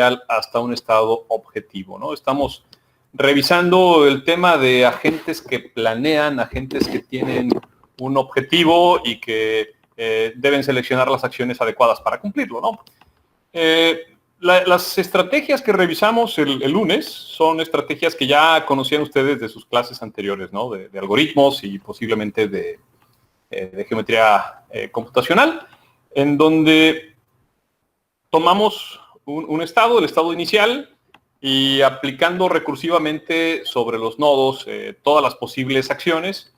hasta un estado objetivo, ¿no? Estamos revisando el tema de agentes que planean, agentes que tienen un objetivo y que deben seleccionar las acciones adecuadas para cumplirlo, ¿no? Las estrategias que revisamos el lunes son estrategias que ya conocían ustedes de sus clases anteriores, ¿no? De algoritmos y posiblemente de geometría computacional, en donde tomamos un estado, el estado inicial, y aplicando recursivamente sobre los nodos todas las posibles acciones,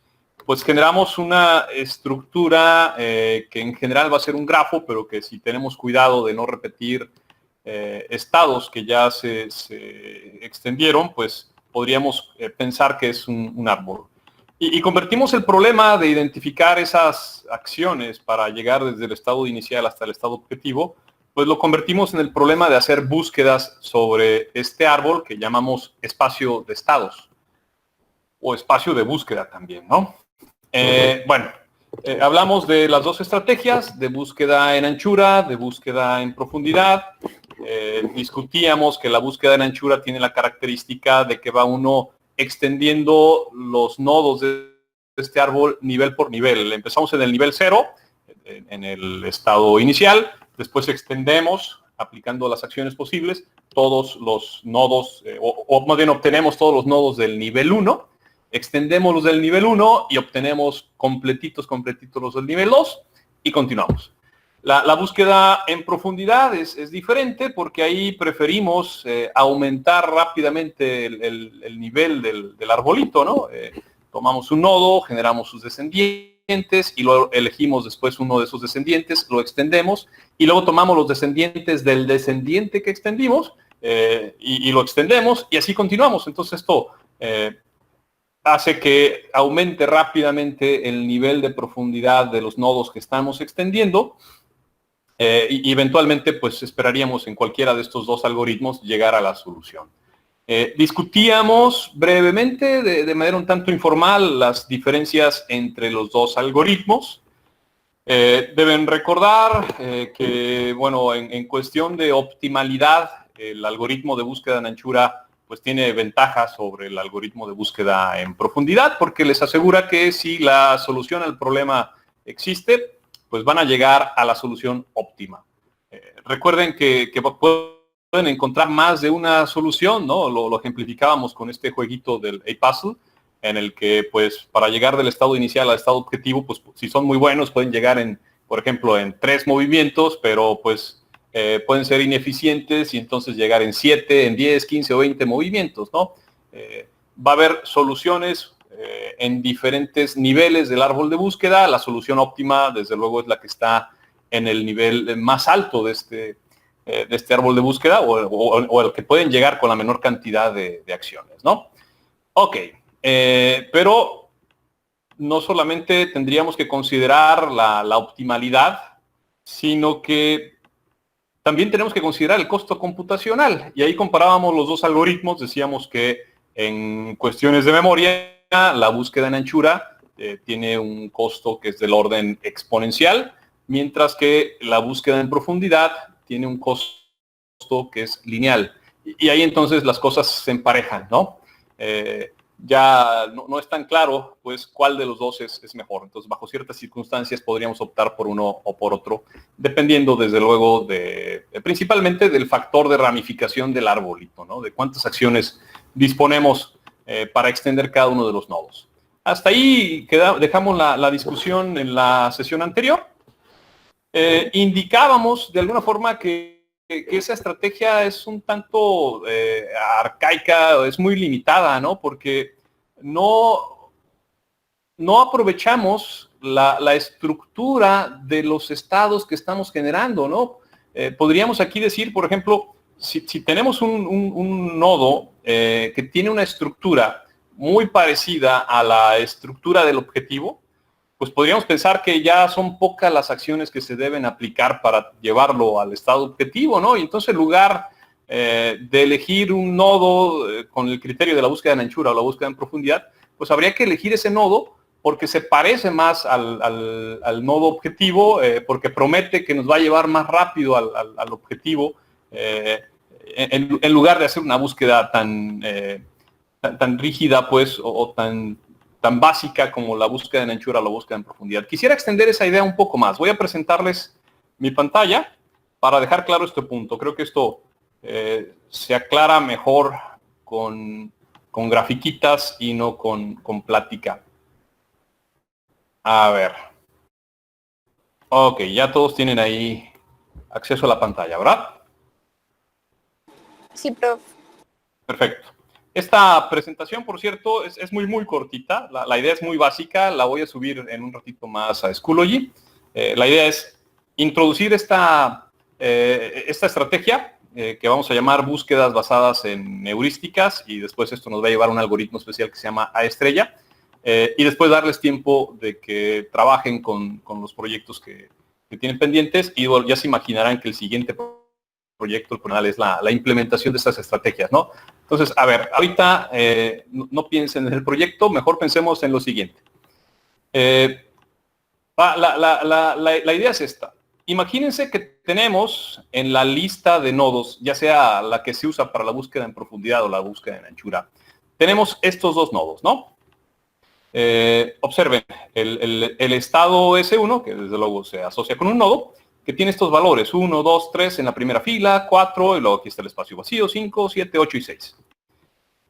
pues generamos una estructura que en general va a ser un grafo, pero que si tenemos cuidado de no repetir estados que ya se extendieron, pues podríamos pensar que es un árbol. Y convertimos el problema de identificar esas acciones para llegar desde el estado inicial hasta el estado objetivo, pues lo convertimos en el problema de hacer búsquedas sobre este árbol que llamamos espacio de estados o espacio de búsqueda también, ¿no? Hablamos de las dos estrategias, de búsqueda en anchura, de búsqueda en profundidad. Discutíamos que la búsqueda en anchura tiene la característica de que va uno extendiendo los nodos de este árbol nivel por nivel. Empezamos en el nivel 0, en el estado inicial, después extendemos, aplicando las acciones posibles, todos los nodos, o más bien obtenemos todos los nodos del nivel 1, extendemos los del nivel 1 y obtenemos completitos los del nivel 2 y continuamos. La búsqueda en profundidad es diferente porque ahí preferimos aumentar rápidamente el nivel del arbolito, ¿no? Tomamos un nodo, generamos sus descendientes y luego elegimos después uno de esos descendientes, lo extendemos y luego tomamos los descendientes del descendiente que extendimos y lo extendemos y así continuamos. Entonces esto hace que aumente rápidamente el nivel de profundidad de los nodos que estamos extendiendo. Y eventualmente, pues esperaríamos en cualquiera de estos dos algoritmos llegar a la solución. Discutíamos brevemente, de manera un tanto informal, las diferencias entre los dos algoritmos. Deben recordar que, bueno, en cuestión de optimalidad, el algoritmo de búsqueda en anchura pues tiene ventajas sobre el algoritmo de búsqueda en profundidad, porque les asegura que si la solución al problema existe, pues van a llegar a la solución óptima. Recuerden que pueden encontrar más de una solución, ¿no? Lo ejemplificábamos con este jueguito del A-Puzzle, en el que, pues, para llegar del estado inicial al estado objetivo, pues, si son muy buenos, pueden llegar por ejemplo, en 3 movimientos, pero, pues, pueden ser ineficientes y entonces llegar en 7, en 10, 15 o 20 movimientos, ¿no? Va a haber soluciones en diferentes niveles del árbol de búsqueda. La solución óptima, desde luego, es la que está en el nivel más alto de este árbol de búsqueda o el que pueden llegar con la menor cantidad de acciones, ¿no? Ok, pero no solamente tendríamos que considerar la optimalidad, sino que también tenemos que considerar el costo computacional. Y ahí comparábamos los dos algoritmos, decíamos que en cuestiones de memoria, la búsqueda en anchura tiene un costo que es del orden exponencial, mientras que la búsqueda en profundidad tiene un costo que es lineal. Y ahí entonces las cosas se emparejan, ¿no? Ya no es tan claro, pues, cuál de los dos es mejor. Entonces, bajo ciertas circunstancias podríamos optar por uno o por otro, dependiendo, desde luego, principalmente del factor de ramificación del arbolito, ¿no? De cuántas acciones disponemos para extender cada uno de los nodos. Hasta ahí dejamos la discusión en la sesión anterior. Indicábamos de alguna forma que esa estrategia es un tanto arcaica, es muy limitada, ¿no? Porque no aprovechamos la estructura de los estados que estamos generando, ¿no? Podríamos aquí decir, por ejemplo, si tenemos un nodo que tiene una estructura muy parecida a la estructura del objetivo, pues podríamos pensar que ya son pocas las acciones que se deben aplicar para llevarlo al estado objetivo, ¿no? Y entonces, en lugar de elegir un nodo con el criterio de la búsqueda en anchura o la búsqueda en profundidad, pues habría que elegir ese nodo porque se parece más al nodo objetivo, porque promete que nos va a llevar más rápido al objetivo, en lugar de hacer una búsqueda tan rígida, pues, o tan básica como la búsqueda en anchura o la búsqueda en profundidad. Quisiera extender esa idea un poco más. Voy a presentarles mi pantalla para dejar claro este punto. Creo que esto se aclara mejor con grafiquitas y no con plática. A ver. Ok, ya todos tienen ahí acceso a la pantalla, ¿verdad? Sí, prof. Perfecto. Esta presentación, por cierto, es muy cortita. La idea es muy básica. La voy a subir en un ratito más a Schoology. La idea es introducir esta estrategia que vamos a llamar búsquedas basadas en heurísticas, y después esto nos va a llevar a un algoritmo especial que se llama A estrella, y después darles tiempo de que trabajen con los proyectos que tienen pendientes, y bueno, ya se imaginarán que el siguiente proyecto, el penal, es la implementación de estas estrategias, ¿no? Entonces, a ver, ahorita no piensen en el proyecto, mejor pensemos en lo siguiente. La idea es esta. Imagínense que tenemos en la lista de nodos, ya sea la que se usa para la búsqueda en profundidad o la búsqueda en anchura, tenemos estos dos nodos, ¿no? Observen, el estado S1, que desde luego se asocia con un nodo, que tiene estos valores, 1, 2, 3 en la primera fila, 4, y luego aquí está el espacio vacío, 5, 7, 8 y 6.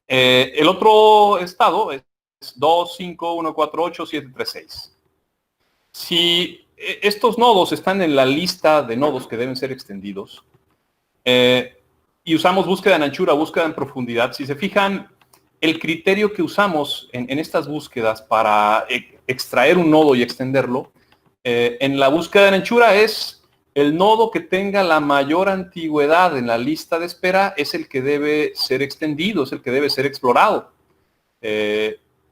El otro estado es 2, 5, 1, 4, 8, 7, 3, 6. Si estos nodos están en la lista de nodos que deben ser extendidos, y usamos búsqueda en anchura, búsqueda en profundidad, si se fijan, el criterio que usamos en estas búsquedas para extraer un nodo y extenderlo, en la búsqueda en anchura es el nodo que tenga la mayor antigüedad en la lista de espera es el que debe ser extendido, es el que debe ser explorado.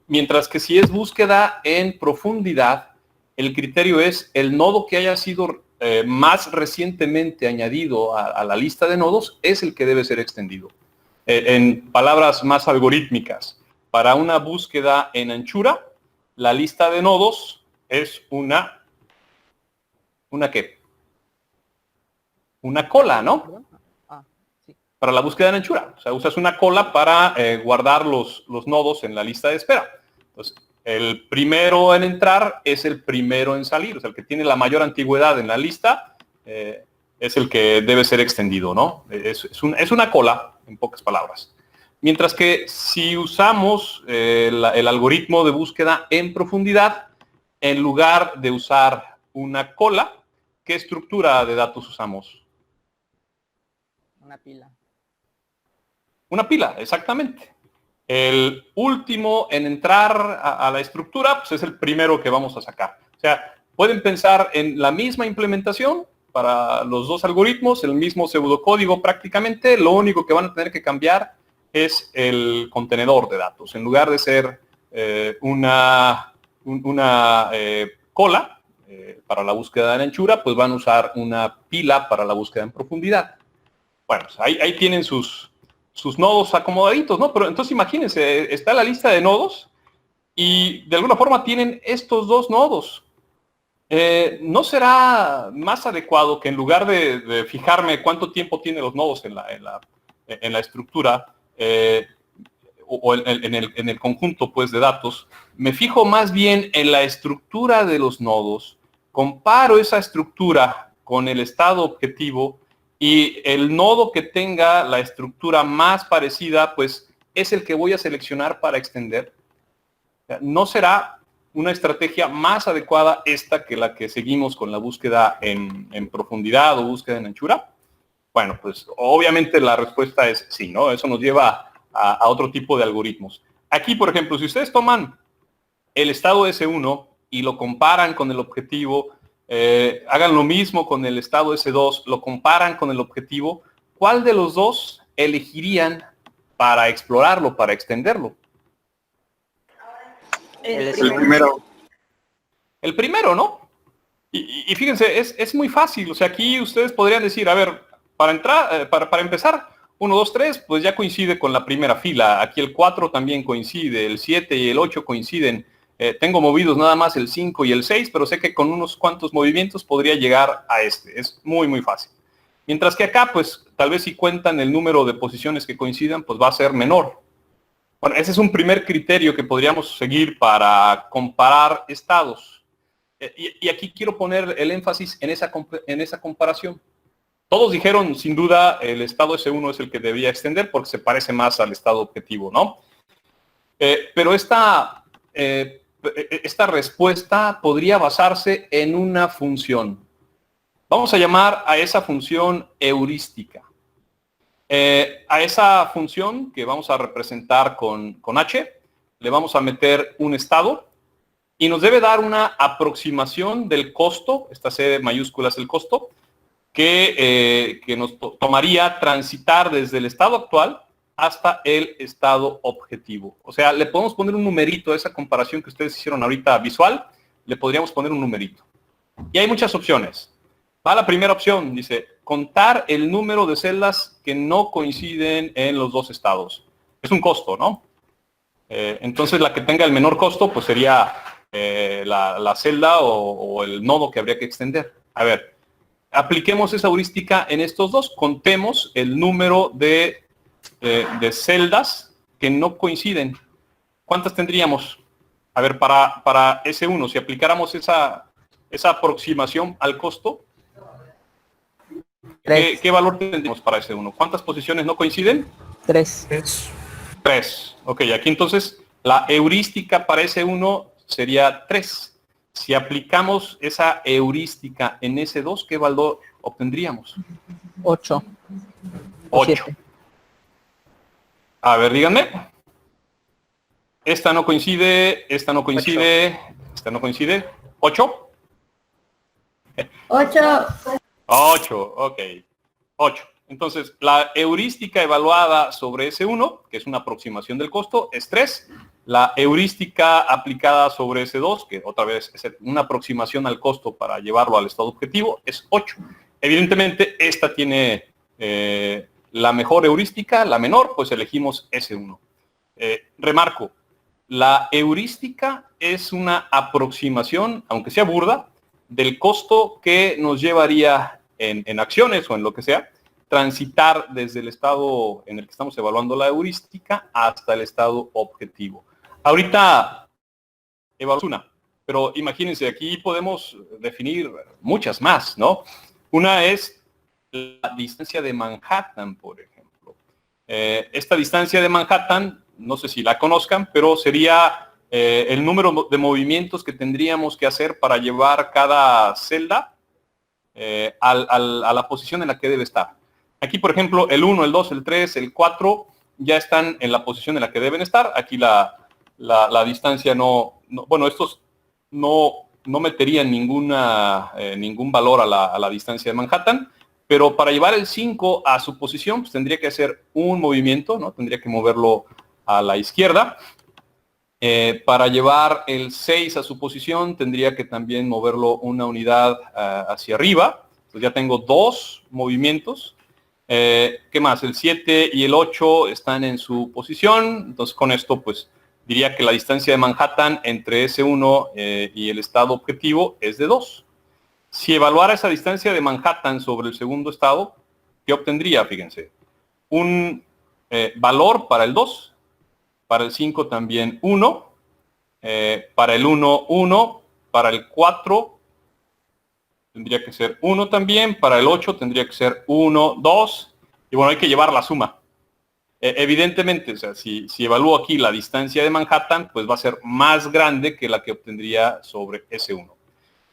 Mientras que si es búsqueda en profundidad, el criterio es el nodo que haya sido más recientemente añadido a la lista de nodos es el que debe ser extendido. En palabras más algorítmicas, para una búsqueda en anchura, la lista de nodos es ¿una qué? Una cola, ¿no? Sí. Para la búsqueda en anchura. O sea, usas una cola para guardar los nodos en la lista de espera. Entonces, el primero en entrar es el primero en salir. O sea, el que tiene la mayor antigüedad en la lista es el que debe ser extendido, ¿no? Es una cola, en pocas palabras. Mientras que si usamos el algoritmo de búsqueda en profundidad, en lugar de usar una cola, ¿qué estructura de datos usamos? Una pila. Una pila, exactamente. El último en entrar a la estructura, pues es el primero que vamos a sacar. O sea, pueden pensar en la misma implementación para los dos algoritmos, el mismo pseudocódigo prácticamente, lo único que van a tener que cambiar es el contenedor de datos. En lugar de ser una cola para la búsqueda en anchura, pues van a usar una pila para la búsqueda en profundidad. Bueno, pues ahí tienen sus nodos acomodaditos, ¿no? Pero entonces imagínense, está la lista de nodos y de alguna forma tienen estos dos nodos. ¿No será más adecuado que en lugar de fijarme cuánto tiempo tienen los nodos en la estructura o en el conjunto, pues, de datos, me fijo más bien en la estructura de los nodos, comparo esa estructura con el estado objetivo y el nodo que tenga la estructura más parecida, pues, es el que voy a seleccionar para extender? ¿No será una estrategia más adecuada esta que la que seguimos con la búsqueda en profundidad o búsqueda en anchura? Bueno, pues obviamente la respuesta es sí, ¿no? Eso nos lleva a otro tipo de algoritmos. Aquí, por ejemplo, si ustedes toman el estado S1 y lo comparan con el objetivo, hagan lo mismo con el estado S2, lo comparan con el objetivo, ¿cuál de los dos elegirían para explorarlo, para extenderlo? El primero. El primero, ¿no? Y fíjense, es muy fácil. O sea, aquí ustedes podrían decir, a ver, para empezar, 1, 2, 3, pues ya coincide con la primera fila. Aquí el 4 también coincide, el 7 y el 8 coinciden. Tengo movidos nada más el 5 y el 6, pero sé que con unos cuantos movimientos podría llegar a este. Es muy fácil. Mientras que acá, pues, tal vez si cuentan el número de posiciones que coincidan, pues va a ser menor. Bueno, ese es un primer criterio que podríamos seguir para comparar estados. Y aquí quiero poner el énfasis en esa comparación. Todos dijeron, sin duda, el estado S1 es el que debía extender porque se parece más al estado objetivo, ¿no? Pero esta respuesta podría basarse en una función. Vamos a llamar a esa función heurística. A esa función que vamos a representar con H, le vamos a meter un estado y nos debe dar una aproximación del costo, esta C mayúscula es el costo, que nos tomaría transitar desde el estado actual hasta el estado objetivo. O sea, le podemos poner un numerito a esa comparación que ustedes hicieron ahorita visual, le podríamos poner un numerito. Y hay muchas opciones. Va la primera opción, dice, contar el número de celdas que no coinciden en los dos estados. Es un costo, ¿no? Entonces la que tenga el menor costo, pues sería la celda o el nodo que habría que extender. A ver, apliquemos esa heurística en estos dos. Contemos el número de celdas que no coinciden. ¿Cuántas tendríamos? A ver, para S1, si aplicáramos esa aproximación al costo, ¿qué valor tendríamos para S1? ¿Cuántas posiciones no coinciden? 3. 3. Ok, aquí entonces la heurística para S1 sería 3. Si aplicamos esa heurística en S2, ¿qué valor obtendríamos? 8. 8. A ver, díganme. Esta no coincide, esta no coincide, 8. Esta no coincide. ¿8? 8. 8, ok. 8. Entonces, la heurística evaluada sobre S1, que es una aproximación del costo, es 3. La heurística aplicada sobre S2, que otra vez es una aproximación al costo para llevarlo al estado objetivo, es 8. Evidentemente, esta tiene la mejor heurística, la menor, pues elegimos S1. Remarco, la heurística es una aproximación, aunque sea burda, del costo que nos llevaría en acciones o en lo que sea, transitar desde el estado en el que estamos evaluando la heurística hasta el estado objetivo. Ahorita evaluamos una, pero imagínense, aquí podemos definir muchas más, ¿no? Una es la distancia de Manhattan, por ejemplo. Esta distancia de Manhattan, no sé si la conozcan, pero sería el número de movimientos que tendríamos que hacer para llevar cada celda a la posición en la que debe estar. Aquí, por ejemplo, el 1, el 2, el 3, el 4 ya están en la posición en la que deben estar. Aquí la distancia bueno, estos no meterían ningún valor a la distancia de Manhattan, pero para llevar el 5 a su posición, pues tendría que hacer un movimiento, ¿no? Tendría que moverlo a la izquierda. Para llevar el 6 a su posición, tendría que también moverlo una unidad hacia arriba. Entonces ya tengo 2 movimientos. ¿Qué más? El 7 y el 8 están en su posición. Entonces con esto, pues, diría que la distancia de Manhattan entre S1 y el estado objetivo es de 2. Si evaluara esa distancia de Manhattan sobre el segundo estado, ¿qué obtendría? Fíjense. Un valor para el 2, para el 5 también 1, para el 1, 1, para el 4 tendría que ser 1 también, para el 8 tendría que ser 1, 2, y bueno, hay que llevar la suma. Evidentemente, o sea, si evalúo aquí la distancia de Manhattan, pues va a ser más grande que la que obtendría sobre S1.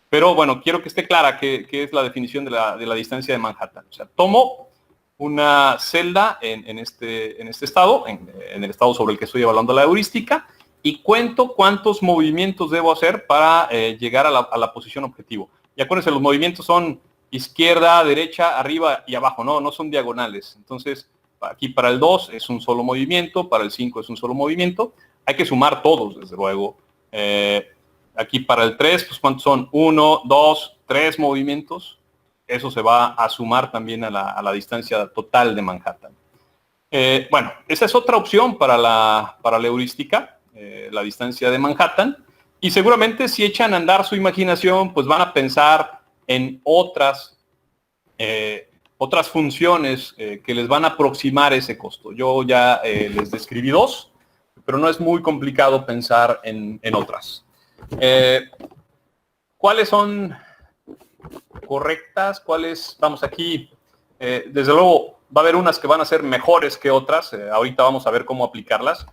Pero bueno, quiero que esté clara qué es la definición de la distancia de Manhattan. O sea, tomo una celda en este estado, en el estado sobre el que estoy evaluando la heurística, y cuento cuántos movimientos debo hacer para llegar a la posición objetivo. Y acuérdense, los movimientos son izquierda, derecha, arriba y abajo, no son diagonales. Entonces, aquí para el 2 es un solo movimiento, para el 5 es un solo movimiento. Hay que sumar todos, desde luego. Aquí para el 3, pues ¿cuántos son? 1, 2, 3 movimientos. Eso se va a sumar también a la distancia total de Manhattan. Bueno, esa es otra opción para la heurística, la distancia de Manhattan. Y seguramente si echan a andar su imaginación, pues van a pensar en otras otras funciones que les van a aproximar ese costo. Yo ya les describí dos, pero no es muy complicado pensar en otras. ¿Cuáles son correctas? ¿Cuáles? Vamos aquí, desde luego va a haber unas que van a ser mejores que otras. Ahorita vamos a ver cómo aplicarlas.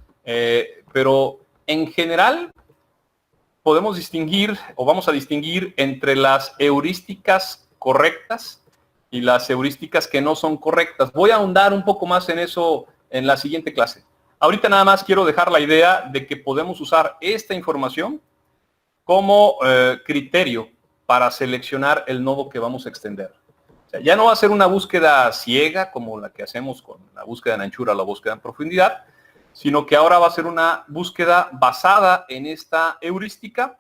Pero en general podemos distinguir, o vamos a distinguir entre las heurísticas correctas y las heurísticas que no son correctas. Voy a ahondar un poco más en eso en la siguiente clase. Ahorita nada más quiero dejar la idea de que podemos usar esta información como criterio para seleccionar el nodo que vamos a extender. O sea, ya no va a ser una búsqueda ciega como la que hacemos con la búsqueda en anchura o la búsqueda en profundidad, sino que ahora va a ser una búsqueda basada en esta heurística.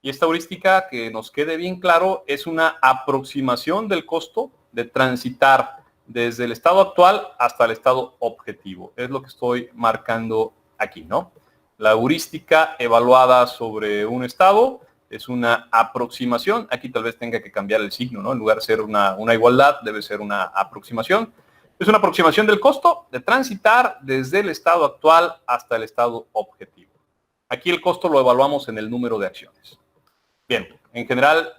Y esta heurística, que nos quede bien claro, es una aproximación del costo de transitar desde el estado actual hasta el estado objetivo. Es lo que estoy marcando aquí, ¿no? La heurística evaluada sobre un estado es una aproximación. Aquí tal vez tenga que cambiar el signo, ¿no? En lugar de ser una igualdad, debe ser una aproximación. Es una aproximación del costo de transitar desde el estado actual hasta el estado objetivo. Aquí el costo lo evaluamos en el número de acciones. Bien, en general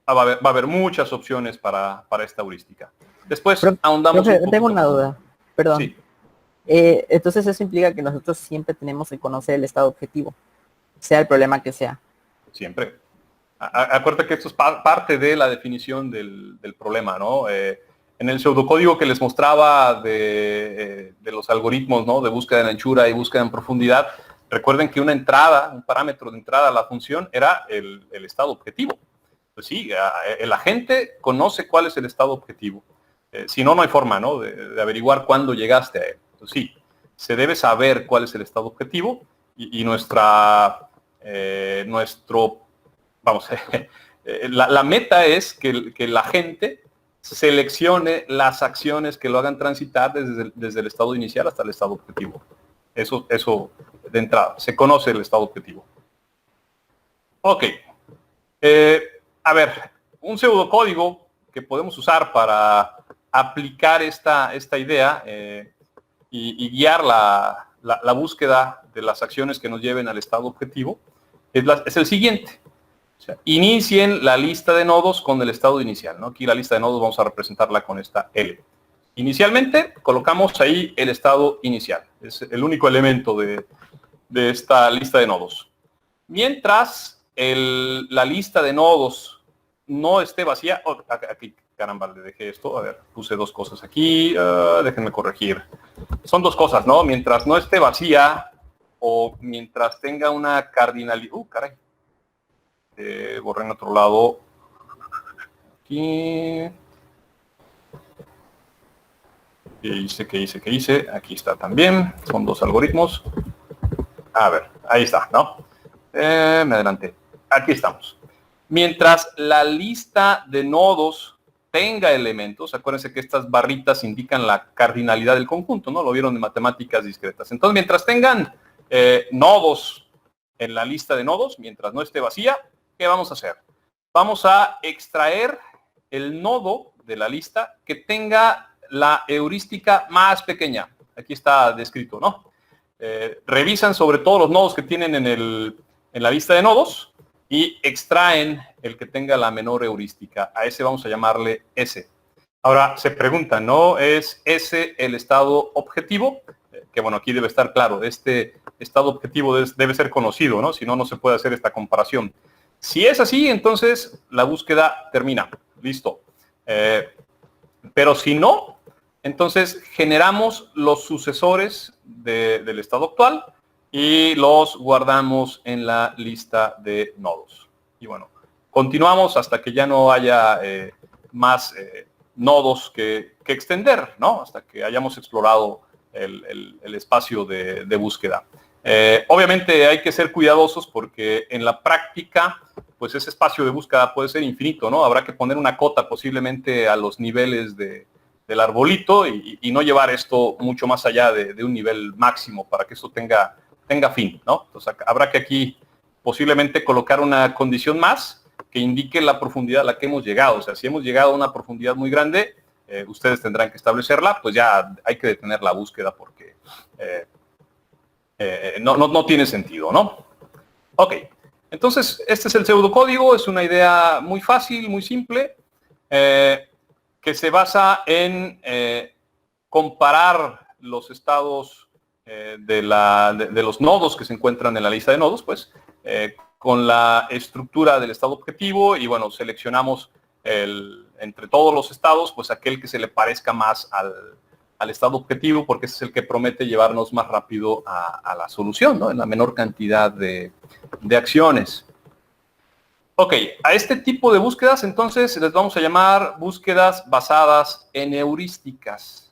va a haber muchas opciones para esta heurística. Después ahondamos un poquito. Tengo una duda, perdón. Sí. Entonces eso implica que nosotros siempre tenemos que conocer el estado objetivo, sea el problema que sea. Siempre. Acuérdate que esto es parte de la definición del problema, ¿no? En el pseudocódigo que les mostraba de los algoritmos, ¿no? De búsqueda en anchura y búsqueda en profundidad, recuerden que una entrada, un parámetro de entrada a la función era el estado objetivo. Pues sí, el agente conoce cuál es el estado objetivo. Si no, no hay forma, ¿no? De averiguar cuándo llegaste a él. Pues sí, se debe saber cuál es el estado objetivo y la meta es que el agente seleccione las acciones que lo hagan transitar desde el estado inicial hasta el estado objetivo. Eso de entrada, se conoce el estado objetivo. Ok. A ver, un pseudocódigo que podemos usar para aplicar esta idea y guiar la búsqueda de las acciones que nos lleven al estado objetivo es el siguiente. O sea, inicien la lista de nodos con el estado inicial, ¿no? Aquí la lista de nodos vamos a representarla con esta L. Inicialmente colocamos ahí el estado inicial. Es el único elemento de esta lista de nodos. Mientras la lista de nodos no esté vacía. Aquí, caramba, le dejé esto. A ver, puse dos cosas aquí. Déjenme corregir. Son dos cosas, ¿no? Mientras no esté vacía o mientras tenga una cardinalidad. Caray. Borré en otro lado. Aquí. ¿Qué hice? Aquí está también. Son dos algoritmos. A ver, ahí está, ¿no? Me adelanté. Aquí estamos. Mientras la lista de nodos tenga elementos, acuérdense que estas barritas indican la cardinalidad del conjunto, ¿no? Lo vieron en matemáticas discretas. Entonces, mientras tengan nodos en la lista de nodos, mientras no esté vacía, ¿qué vamos a hacer? Vamos a extraer el nodo de la lista que tenga la heurística más pequeña. Aquí está descrito, ¿no? Revisan sobre todos los nodos que tienen en la lista de nodos y extraen el que tenga la menor heurística. A ese vamos a llamarle S. Ahora se preguntan, ¿no? ¿Es S el estado objetivo? Que bueno, aquí debe estar claro. Este estado objetivo debe ser conocido, ¿no? Si no, no se puede hacer esta comparación. Si es así, entonces la búsqueda termina. Listo. Pero si no, entonces generamos los sucesores del estado actual y los guardamos en la lista de nodos. Y bueno, continuamos hasta que ya no haya más nodos que extender, ¿no? Hasta que hayamos explorado el espacio de búsqueda. Obviamente hay que ser cuidadosos porque en la práctica, pues ese espacio de búsqueda puede ser infinito, ¿no? Habrá que poner una cota posiblemente a los niveles del arbolito y no llevar esto mucho más allá de un nivel máximo para que esto tenga fin, ¿no? Entonces habrá que aquí posiblemente colocar una condición más que indique la profundidad a la que hemos llegado. O sea, si hemos llegado a una profundidad muy grande, ustedes tendrán que establecerla, pues ya hay que detener la búsqueda porque no tiene sentido, ¿no? Ok, entonces este es el pseudocódigo, es una idea muy fácil, muy simple, que se basa en comparar los estados de los nodos que se encuentran en la lista de nodos, pues, con la estructura del estado objetivo y, bueno, seleccionamos entre todos los estados, pues, aquel que se le parezca más al estado objetivo, porque ese es el que promete llevarnos más rápido a la solución, ¿no? En la menor cantidad de acciones. Ok, a este tipo de búsquedas, entonces, les vamos a llamar búsquedas basadas en heurísticas.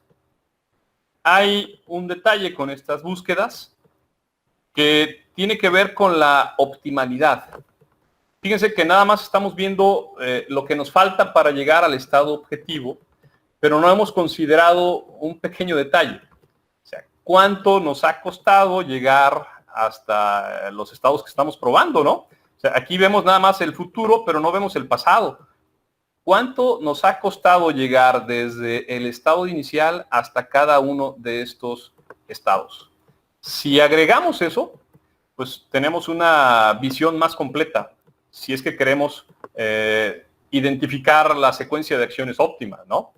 Hay un detalle con estas búsquedas que tiene que ver con la optimalidad. Fíjense que nada más estamos viendo lo que nos falta para llegar al estado objetivo, pero no hemos considerado un pequeño detalle. O sea, ¿cuánto nos ha costado llegar hasta los estados que estamos probando, no? O sea, aquí vemos nada más el futuro, pero no vemos el pasado. ¿Cuánto nos ha costado llegar desde el estado inicial hasta cada uno de estos estados? Si agregamos eso, pues tenemos una visión más completa, si es que queremos identificar la secuencia de acciones óptimas, ¿no?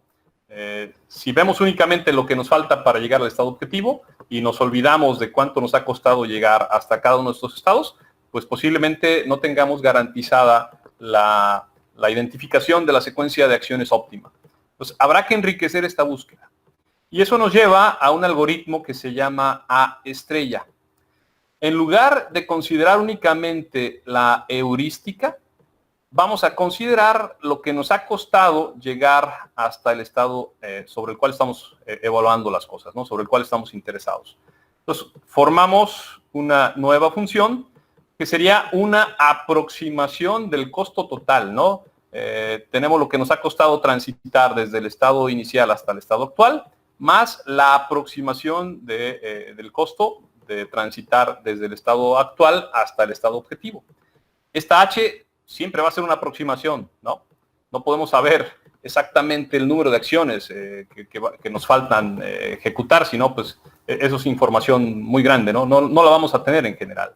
Si vemos únicamente lo que nos falta para llegar al estado objetivo y nos olvidamos de cuánto nos ha costado llegar hasta cada uno de estos estados, pues posiblemente no tengamos garantizada la identificación de la secuencia de acciones óptima. Pues habrá que enriquecer esta búsqueda. Y eso nos lleva a un algoritmo que se llama A estrella. En lugar de considerar únicamente la heurística, vamos a considerar lo que nos ha costado llegar hasta el estado sobre el cual estamos evaluando las cosas, ¿no? Sobre el cual estamos interesados. Entonces, formamos una nueva función que sería una aproximación del costo total, ¿no? Tenemos lo que nos ha costado transitar desde el estado inicial hasta el estado actual, más la aproximación del costo de transitar desde el estado actual hasta el estado objetivo. Esta H siempre va a ser una aproximación, ¿no? No podemos saber exactamente el número de acciones que nos faltan ejecutar, sino pues eso es información muy grande, ¿no? No la vamos a tener en general.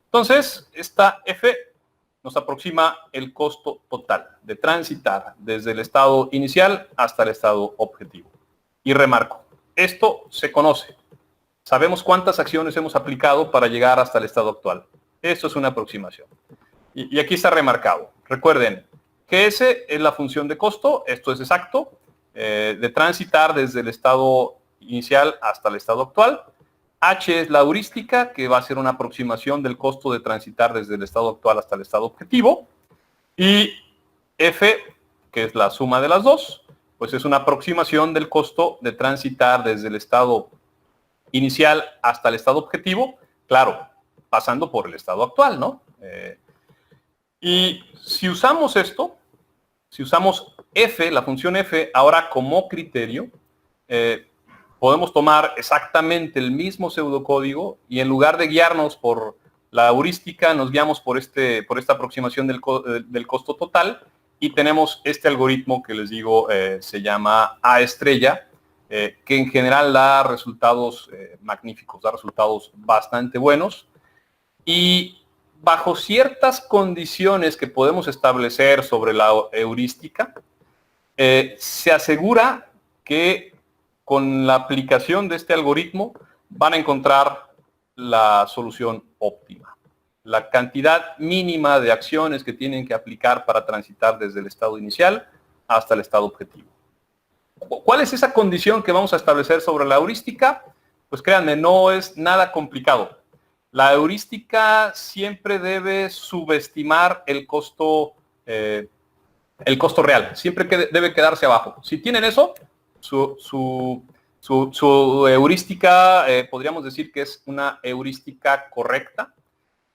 Entonces, esta F nos aproxima el costo total de transitar desde el estado inicial hasta el estado objetivo. Y remarco, esto se conoce. Sabemos cuántas acciones hemos aplicado para llegar hasta el estado actual. Esto es una aproximación. Y aquí está remarcado. Recuerden que S es la función de costo, esto es exacto, de transitar desde el estado inicial hasta el estado actual. H es la heurística, que va a ser una aproximación del costo de transitar desde el estado actual hasta el estado objetivo. Y F, que es la suma de las dos, pues es una aproximación del costo de transitar desde el estado inicial hasta el estado objetivo, claro, pasando por el estado actual, ¿no? Y si usamos esto, si usamos F, la función F, ahora como criterio, podemos tomar exactamente el mismo pseudocódigo y en lugar de guiarnos por la heurística, nos guiamos por esta aproximación del costo total y tenemos este algoritmo que les digo se llama A estrella, que en general da resultados magníficos, da resultados bastante buenos y bajo ciertas condiciones que podemos establecer sobre la heurística, se asegura que con la aplicación de este algoritmo van a encontrar la solución óptima. La cantidad mínima de acciones que tienen que aplicar para transitar desde el estado inicial hasta el estado objetivo. ¿Cuál es esa condición que vamos a establecer sobre la heurística? Pues créanme, no es nada complicado. La heurística siempre debe subestimar el costo real. Siempre debe quedarse abajo. Si tienen eso, su heurística, podríamos decir que es una heurística correcta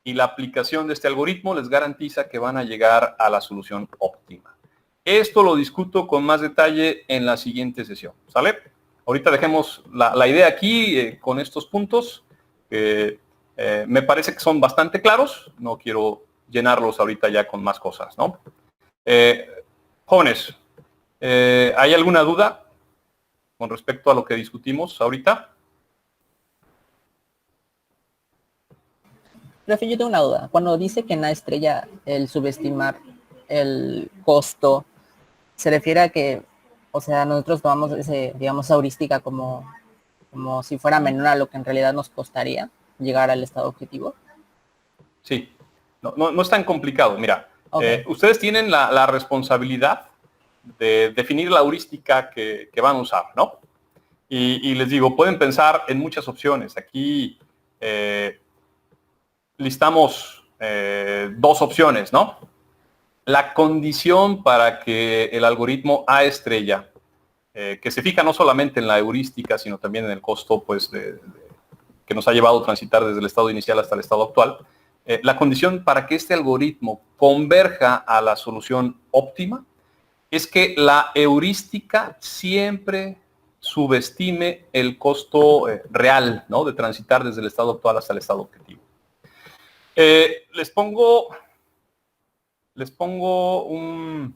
y la aplicación de este algoritmo les garantiza que van a llegar a la solución óptima. Esto lo discuto con más detalle en la siguiente sesión, ¿sale? Ahorita dejemos la idea aquí con estos puntos que me parece que son bastante claros. No quiero llenarlos ahorita ya con más cosas, ¿no? Jóvenes, ¿Hay alguna duda con respecto a lo que discutimos ahorita? Profe, yo tengo una duda. Cuando dice que en la estrella el subestimar el costo, se refiere a que, o sea, nosotros tomamos ese, digamos, esa heurística como si fuera menor a lo que en realidad nos costaría llegar al estado objetivo. Sí, no es tan complicado. Mira, Okay. ustedes tienen la responsabilidad de definir la heurística que van a usar, ¿no? Y les digo, pueden pensar en muchas opciones. Aquí listamos dos opciones, ¿no? La condición para que el algoritmo A estrella, que se fija no solamente en la heurística, sino también en el costo, pues, que nos ha llevado a transitar desde el estado inicial hasta el estado actual, la condición para que este algoritmo converja a la solución óptima es que la heurística siempre subestime el costo real, ¿no?, de transitar desde el estado actual hasta el estado objetivo. Les pongo un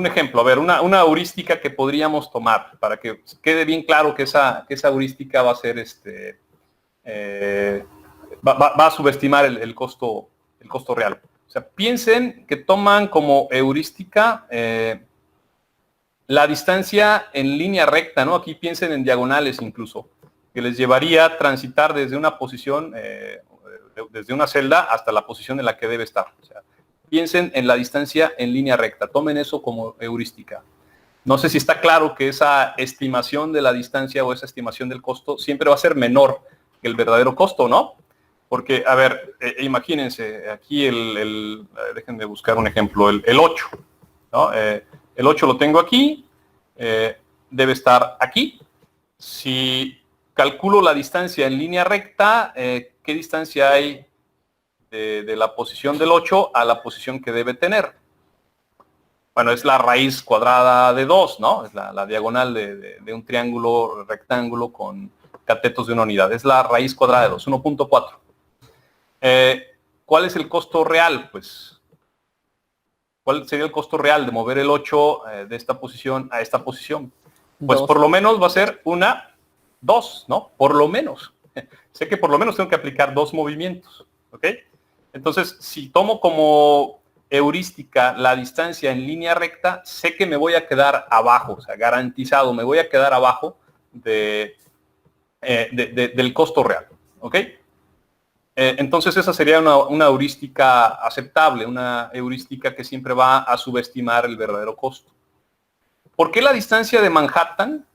ejemplo, a ver, una heurística que podríamos tomar para que quede bien claro que esa heurística va a ser va a subestimar el costo real. O sea, piensen que toman como heurística la distancia en línea recta, ¿no? Aquí piensen en diagonales incluso, que les llevaría a transitar desde una posición, desde una celda hasta la posición en la que debe estar. O sea, piensen en la distancia en línea recta, tomen eso como heurística. No sé si está claro que esa estimación de la distancia o esa estimación del costo siempre va a ser menor que el verdadero costo, ¿no? Porque, a ver, imagínense, aquí déjenme buscar un ejemplo, el 8, ¿no? El 8 lo tengo aquí, debe estar aquí. Si calculo la distancia en línea recta, ¿qué distancia hay de la posición del 8 a la posición que debe tener? Bueno, es la raíz cuadrada de 2, ¿no? Es la diagonal de un triángulo rectángulo con catetos de una unidad. Es la raíz cuadrada de 2, 1.4. ¿Cuál es el costo real? Pues, ¿cuál sería el costo real de mover el 8 de esta posición a esta posición? Pues 2. Por lo menos va a ser 2, ¿no? Por lo menos. Sé que por lo menos tengo que aplicar 2 movimientos, ¿ok? Entonces, si tomo como heurística la distancia en línea recta, sé que me voy a quedar abajo, o sea, garantizado, me voy a quedar abajo del costo real, ¿ok? Entonces esa sería una heurística aceptable, una heurística que siempre va a subestimar el verdadero costo. ¿Por qué la distancia de Manhattan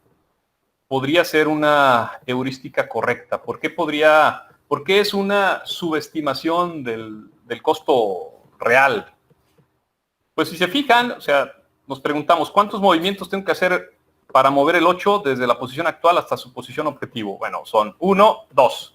podría ser una heurística correcta? ¿Por qué es una subestimación del costo real? Pues si se fijan, o sea, nos preguntamos, ¿cuántos movimientos tengo que hacer para mover el 8 desde la posición actual hasta su posición objetivo? Bueno, son 1, 2.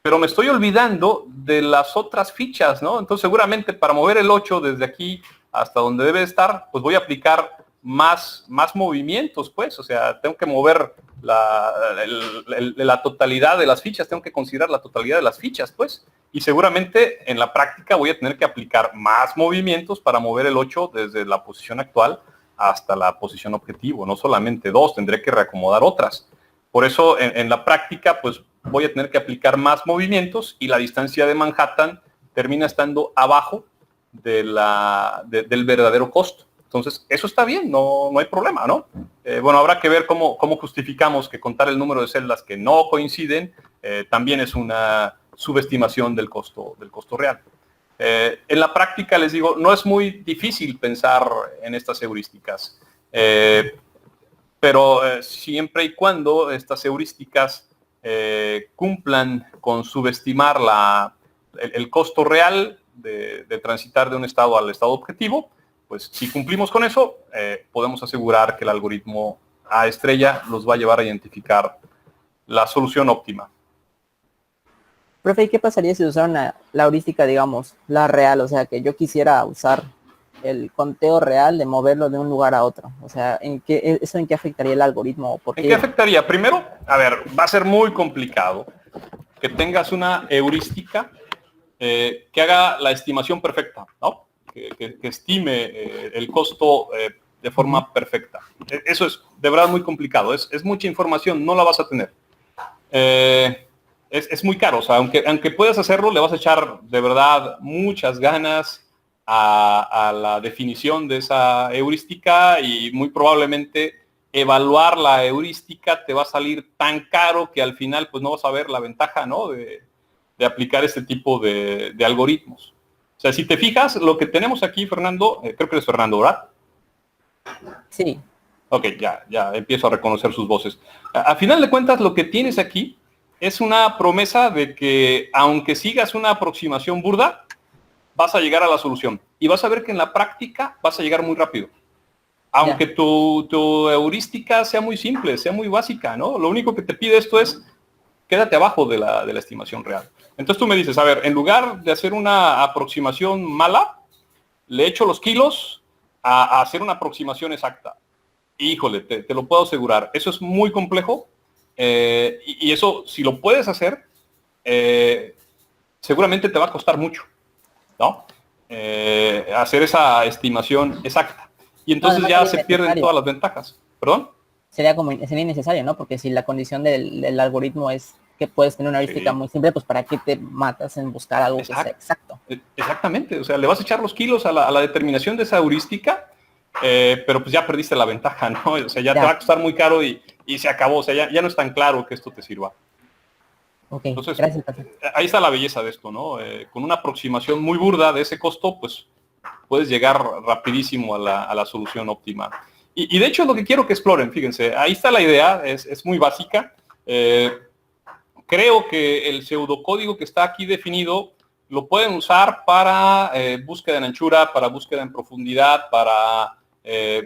Pero me estoy olvidando de las otras fichas, ¿no? Entonces seguramente para mover el 8 desde aquí hasta donde debe estar, pues voy a aplicar más movimientos, pues. O sea, tengo que mover la totalidad de las fichas, tengo que considerar la totalidad de las fichas, pues. Y seguramente en la práctica voy a tener que aplicar más movimientos para mover el 8 desde la posición actual hasta la posición objetivo. No solamente 2, tendré que reacomodar otras. Por eso en la práctica, pues voy a tener que aplicar más movimientos y la distancia de Manhattan termina estando abajo del verdadero costo. Entonces, eso está bien, no hay problema, ¿no? Bueno, habrá que ver cómo justificamos que contar el número de celdas que no coinciden también es una subestimación del costo real. En la práctica, les digo, no es muy difícil pensar en estas heurísticas, pero siempre y cuando estas heurísticas cumplan con subestimar el costo real de transitar de un estado al estado objetivo, pues si cumplimos con eso, podemos asegurar que el algoritmo A estrella los va a llevar a identificar la solución óptima. Profe, ¿y qué pasaría si usaran la heurística, digamos, la real? O sea, que yo quisiera usar el conteo real de moverlo de un lugar a otro. O sea, ¿eso en qué afectaría el algoritmo? ¿Por qué? ¿En qué afectaría? Primero, a ver, va a ser muy complicado que tengas una heurística que haga la estimación perfecta, ¿no? Que estime el costo de forma perfecta. Eso es de verdad muy complicado, es mucha información, no la vas a tener. Es muy caro, o sea, aunque puedas hacerlo, le vas a echar de verdad muchas ganas a la definición de esa heurística y muy probablemente evaluar la heurística te va a salir tan caro que al final pues no vas a ver la ventaja, ¿no? de aplicar este tipo de algoritmos. O sea, si te fijas, lo que tenemos aquí, Fernando, creo que es Fernando, ¿verdad? Sí. Ok, ya empiezo a reconocer sus voces. A final de cuentas, lo que tienes aquí es una promesa de que aunque sigas una aproximación burda, vas a llegar a la solución. Y vas a ver que en la práctica vas a llegar muy rápido. Aunque tu heurística sea muy simple, sea muy básica, ¿no? Lo único que te pide esto es quédate abajo de la estimación real. Entonces tú me dices, a ver, en lugar de hacer una aproximación mala, le echo los kilos a hacer una aproximación exacta. Híjole, te lo puedo asegurar. Eso es muy complejo y eso, si lo puedes hacer, seguramente te va a costar mucho, ¿no? Hacer esa estimación exacta. Y entonces ya se pierden todas las ventajas. ¿Perdón? Sería innecesario, ¿no? Porque si la condición del algoritmo es que puedes tener una heurística muy simple, pues ¿para qué te matas en buscar algo que sea exacto? Exactamente, o sea, le vas a echar los kilos a la determinación de esa heurística, pero pues ya perdiste la ventaja, ¿no? O sea, ya te va a costar muy caro y se acabó, o sea, ya no es tan claro que esto te sirva. Ok, entonces, gracias. Ahí está la belleza de esto, ¿no? Con una aproximación muy burda de ese costo, pues puedes llegar rapidísimo a la solución óptima. Y de hecho es lo que quiero que exploren, fíjense, ahí está la idea, es muy básica. Creo que el pseudocódigo que está aquí definido lo pueden usar para búsqueda en anchura, para búsqueda en profundidad, para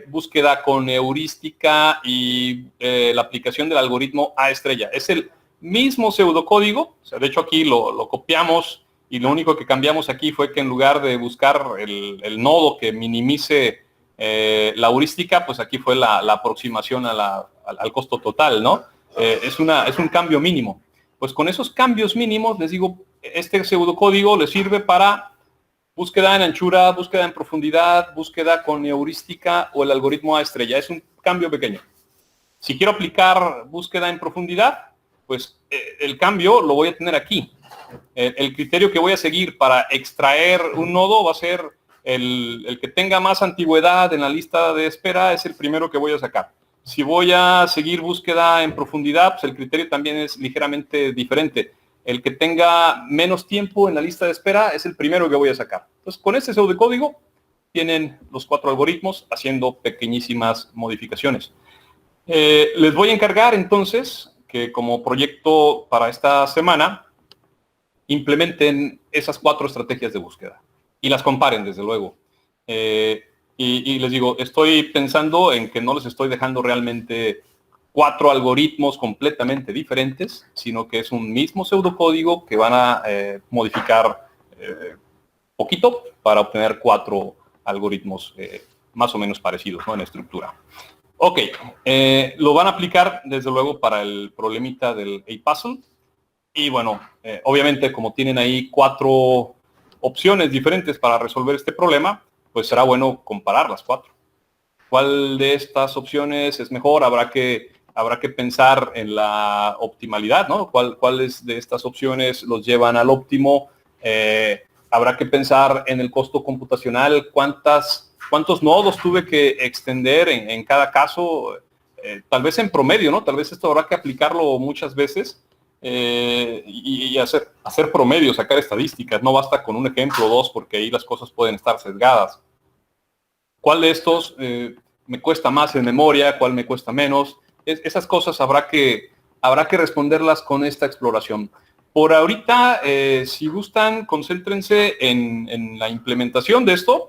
búsqueda con heurística y la aplicación del algoritmo A estrella. Es el mismo pseudocódigo, o sea, de hecho aquí lo copiamos y lo único que cambiamos aquí fue que en lugar de buscar el nodo que minimice la heurística, pues aquí fue la aproximación al costo total, ¿no? Es un cambio mínimo. Pues con esos cambios mínimos, les digo, este pseudocódigo les sirve para búsqueda en anchura, búsqueda en profundidad, búsqueda con heurística o el algoritmo A estrella. Es un cambio pequeño. Si quiero aplicar búsqueda en profundidad, pues el cambio lo voy a tener aquí. El criterio que voy a seguir para extraer un nodo va a ser el que tenga más antigüedad en la lista de espera, es el primero que voy a sacar. Si voy a seguir búsqueda en profundidad, pues el criterio también es ligeramente diferente. El que tenga menos tiempo en la lista de espera es el primero que voy a sacar. Entonces, con este pseudocódigo tienen los 4 algoritmos haciendo pequeñísimas modificaciones. Les voy a encargar entonces que como proyecto para esta semana implementen esas 4 estrategias de búsqueda y las comparen, desde luego. Y les digo, estoy pensando en que no les estoy dejando realmente 4 algoritmos completamente diferentes, sino que es un mismo pseudocódigo que van a modificar poquito para obtener 4 algoritmos más o menos parecidos, ¿no? En estructura. Ok, lo van a aplicar desde luego para el problemita del A-Puzzle. Y bueno, obviamente como tienen ahí 4 opciones diferentes para resolver este problema, pues será bueno comparar las 4. ¿Cuál de estas opciones es mejor? Habrá que pensar en la optimalidad, ¿no? ¿Cuáles de estas opciones los llevan al óptimo? Habrá que pensar en el costo computacional, cuántos nodos tuve que extender en cada caso, tal vez en promedio, ¿no? Tal vez esto habrá que aplicarlo muchas veces y hacer promedio, sacar estadísticas. No basta con un ejemplo o 2 porque ahí las cosas pueden estar sesgadas. ¿Cuál de estos me cuesta más en memoria? ¿Cuál me cuesta menos? Esas cosas habrá que responderlas con esta exploración. Por ahorita, si gustan, concéntrense en la implementación de esto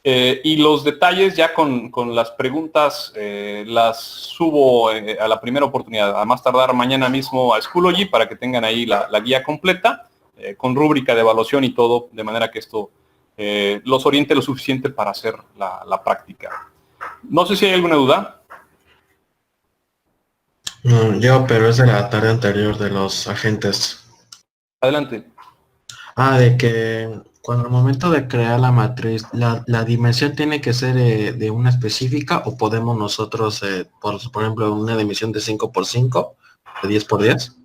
y los detalles ya con las preguntas las subo a la primera oportunidad. A más tardar mañana mismo a Schoology para que tengan ahí la guía completa con rúbrica de evaluación y todo, de manera que esto los oriente lo suficiente para hacer la práctica. No sé si hay alguna duda. No, pero es de la tarea anterior de los agentes. Adelante. De que Cuando al momento de crear la matriz, la dimensión tiene que ser de una específica o podemos nosotros, por ejemplo, una dimensión de 5 por 5, de 10 por 10.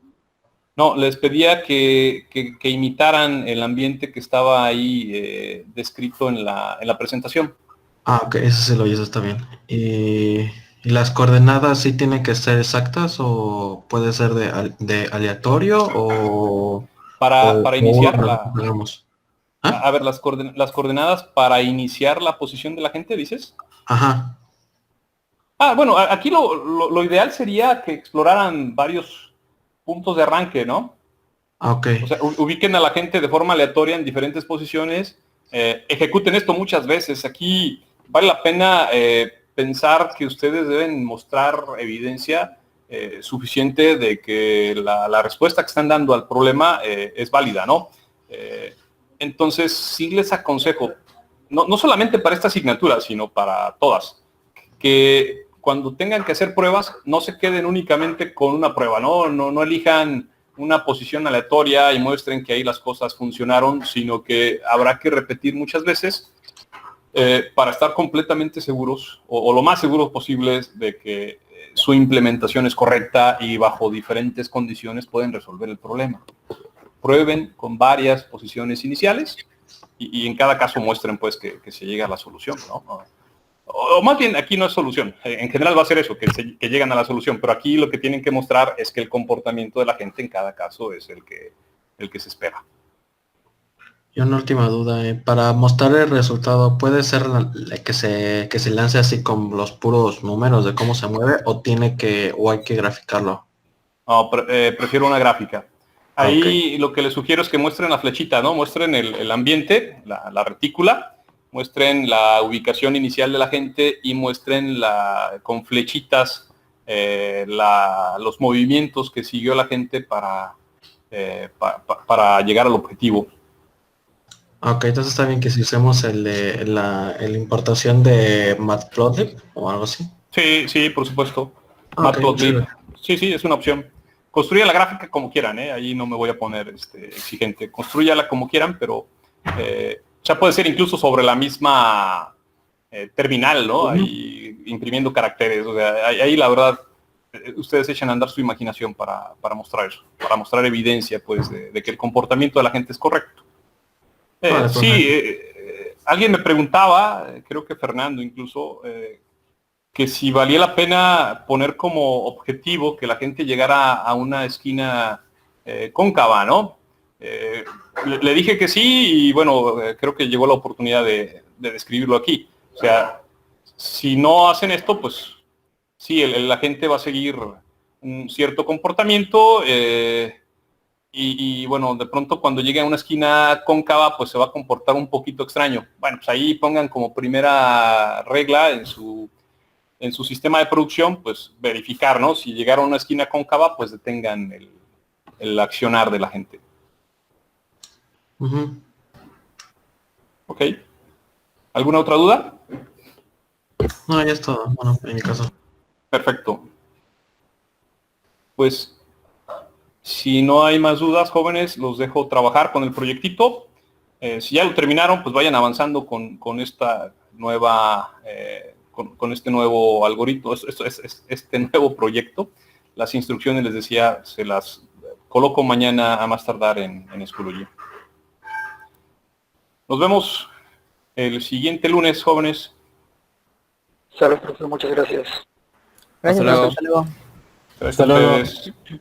No, les pedía que imitaran el ambiente que estaba ahí descrito en la presentación. Ah, ok, eso sí lo hizo, está bien. ¿Y las coordenadas sí tienen que ser exactas o puede ser de aleatorio Para o iniciar digamos? ¿Ah? a ver, las coordenadas para iniciar la posición de la gente, ¿dices? Ajá. Bueno, aquí lo ideal sería que exploraran varios puntos de arranque, ¿no? Ah, ok. O sea, ubiquen a la gente de forma aleatoria en diferentes posiciones, ejecuten esto muchas veces. Aquí vale la pena pensar que ustedes deben mostrar evidencia suficiente de que la respuesta que están dando al problema es válida, ¿no? Entonces, sí les aconsejo, no solamente para esta asignatura, sino para todas, que cuando tengan que hacer pruebas, no se queden únicamente con una prueba, no elijan una posición aleatoria y muestren que ahí las cosas funcionaron, sino que habrá que repetir muchas veces para estar completamente seguros o lo más seguros posibles de que su implementación es correcta y bajo diferentes condiciones pueden resolver el problema. Prueben con varias posiciones iniciales y en cada caso muestren pues que se llega a la solución, ¿no? O más bien, aquí no es solución. En general va a ser eso, que llegan a la solución. Pero aquí lo que tienen que mostrar es que el comportamiento de la gente en cada caso es el que se espera. Y una última duda, para mostrar el resultado, ¿puede ser que se lance así con los puros números de cómo se mueve o hay que graficarlo? No, prefiero una gráfica. Ah, ok. Ahí lo que les sugiero es que muestren la flechita, ¿no? Muestren el ambiente, la retícula, muestren la ubicación inicial de la gente y muestren con flechitas los movimientos que siguió la gente para llegar al objetivo. Ok, entonces está bien que si usemos la importación de Matplotlib o algo así. Sí, por supuesto. Ah, ok, muchas Matplotlib. gracias. Sí, es una opción. Construya la gráfica como quieran, ¿eh? Ahí no me voy a poner exigente. Construyala como quieran, pero ya puede ser incluso sobre la misma terminal, ¿no? Ahí imprimiendo caracteres. O sea, ahí la verdad, ustedes echan a andar su imaginación para mostrar eso, para mostrar evidencia, pues, de que el comportamiento de la gente es correcto. Vale, Sí, perfecto. alguien me preguntaba, creo que Fernando incluso, que si valía la pena poner como objetivo que la gente llegara a una esquina cóncava, ¿no? Le dije que sí y bueno, creo que llegó la oportunidad de describirlo aquí. O sea, si no hacen esto, pues sí, la gente va a seguir un cierto comportamiento y bueno, de pronto cuando llegue a una esquina cóncava, pues se va a comportar un poquito extraño. Bueno, pues ahí pongan como primera regla en su sistema de producción, pues verificar, ¿no? Si llegaron a una esquina cóncava, pues detengan el accionar de la gente. Ujú. ¿Ok? ¿Alguna otra duda? No, ya es todo. Bueno, en mi caso. Perfecto. Pues si no hay más dudas, jóvenes, los dejo trabajar con el proyectito. Si ya lo terminaron, pues vayan avanzando con esta nueva, con este nuevo algoritmo, este nuevo proyecto. Las instrucciones, les decía, se las coloco mañana a más tardar en Schoology. Nos vemos el siguiente lunes, jóvenes. Sale, profesor, muchas gracias. Gracias, luego. profesor. Hasta luego. Gracias a ustedes.